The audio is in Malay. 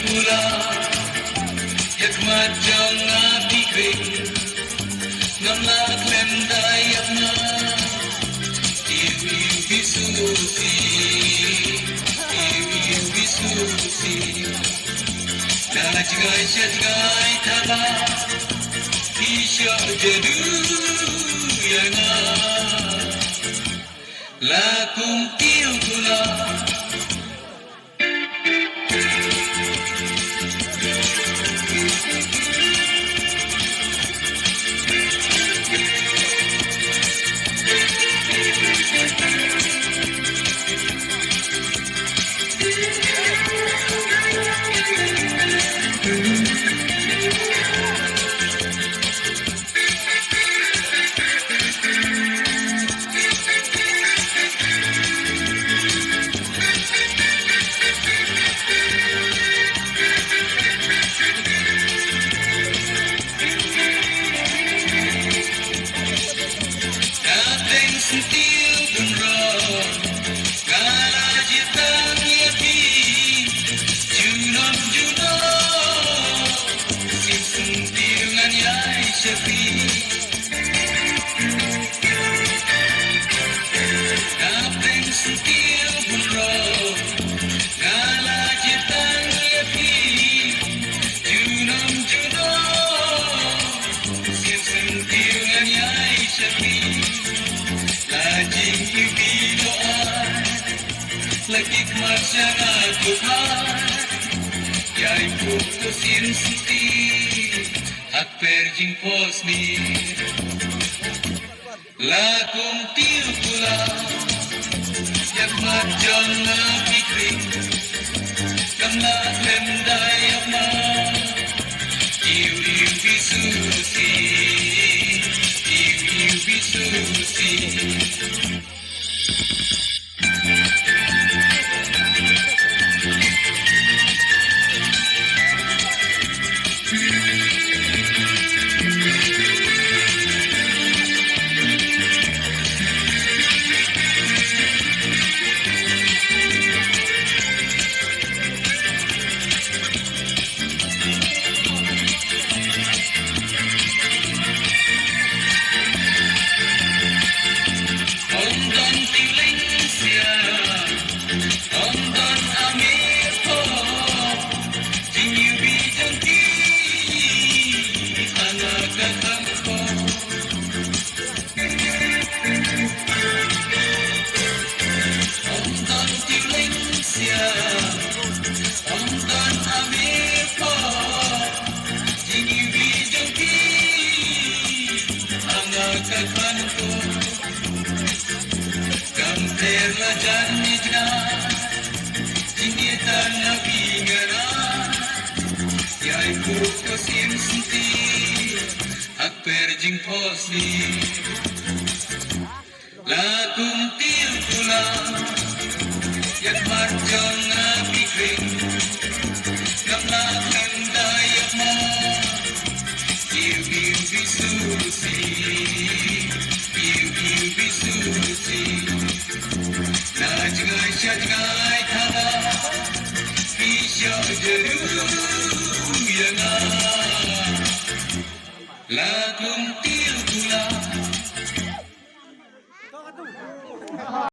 pula yak macam api kering ngamlak lem dayak na iwi bisusi najgai sajgai thaba isya jedu yana lakum tiu pula lagi kemasyana Tuhan yai putusin suti hak perjing posni lakum tiu pula yak macam api kering kamlah lem dayak ma iu bisusi iu bisusi perjing posni lakum tiu pula yak macam api kering kamlah lem dayak ma iu bisusi najgai sajgai thaba isya jedu yana lakum